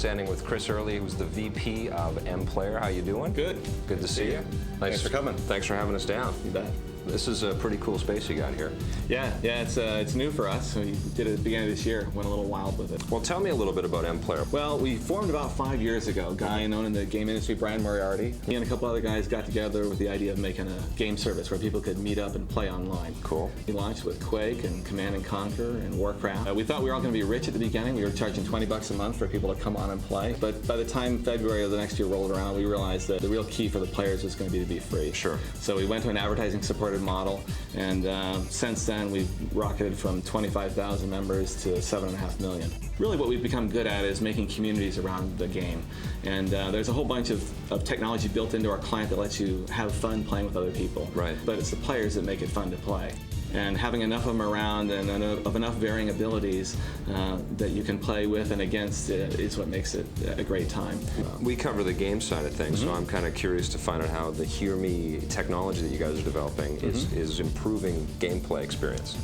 standing with Chris Early, who's the VP of M-Player. How you doing? Good. Good to see you. Thanks for coming. Thanks for having us down. You bet. This is a pretty cool space you got here. Yeah, it's new for us. We did it at the beginning of this year, went a little wild with it. Well, tell me a little bit about M-Player. Well, we formed about 5 years ago. A guy known in the game industry, Brian Moriarty, he and a couple other guys got together with the idea of making a game service where people could meet up and play online. Cool. We launched with Quake and Command & Conquer and Warcraft. We thought we were all going to be rich at the beginning. We were charging $20 a month for people to come on and play. But by the time February of the next year rolled around, we realized that the real key for the players was going to be free. Sure. So we went to an advertising-supported model. And since then, we've rocketed from 25,000 members to 7.5 million. Really what we've become good at is making communities around the game. And there's a whole bunch of technology built into our client that lets you have fun playing with other people. Right. But it's the players that make it fun to play. And having enough of them around and of enough varying abilities that you can play with and against is what makes it a great time. We cover the game side of things, so I'm kind of curious to find out how the Hear Me technology that you guys are developing is improving gameplay experience.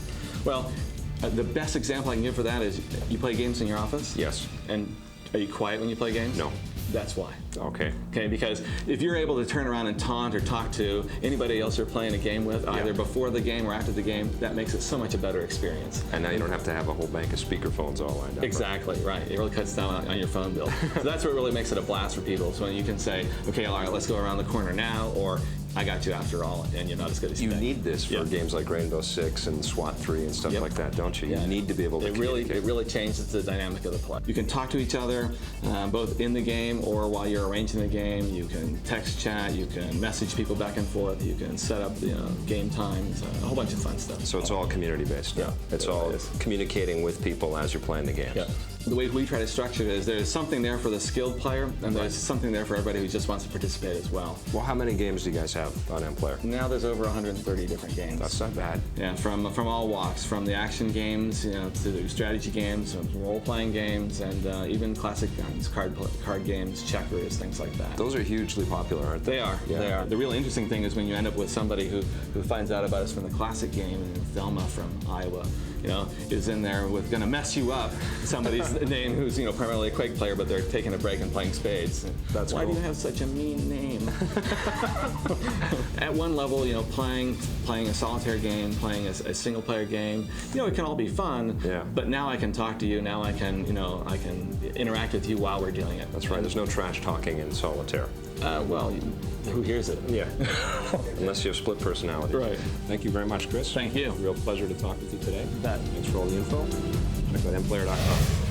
Well, the best example I can give for that is you play games in your office? Yes. And are you quiet when you play games? No. That's why. Okay. Okay, because if you're able to turn around and taunt or talk to anybody else you're playing a game with, either before the game or after the game, that makes it so much a better experience. And now you don't have to have a whole bank of speakerphones all lined up. Exactly, right. It really cuts down on your phone bill. So that's what really makes it a blast for people. So when you can say, okay, all right, let's go around the corner now, or I got you after all, and you're not as good as you think. You need this for games like Rainbow Six and SWAT 3 and stuff like that, don't you? You need to be able to communicate. It really changes the dynamic of the play. You can talk to each other both in the game or while you're arranging the game. You can text chat, you can message people back and forth, you can set up game times, a whole bunch of fun stuff. So it's all community-based? Yeah. It's all communicating with people as you're playing the games? Yeah. The way we try to structure it is there's something there for the skilled player, and there's something there for everybody who just wants to participate as well. Well, how many games do you guys have on M-Player? Now there's over 130 different games. That's not bad. Yeah, from all walks, from the action games, to strategy games, role-playing games, and even classic games, card games, checkers, things like that. Those are hugely popular, aren't they? They are. Yeah. They are. The really interesting thing is when you end up with somebody who finds out about us from the classic game, and Thelma from Iowa, is in there with going to mess you up. Somebody's name who's primarily a Quake player, but they're taking a break and playing spades. That's Why cool. do you have such a mean name? At one level, playing a solitaire game, playing a single player game, it can all be fun. Yeah. But now I can talk to you. Now I can interact with you while we're doing it. That's right. There's no trash talking in solitaire. Well, who hears it? Yeah. Unless you have split personality. Right. Thank you very much, Chris. Thank you. Real pleasure to talk with you today. You bet. Thanks for all the info. Check out mplayer.com.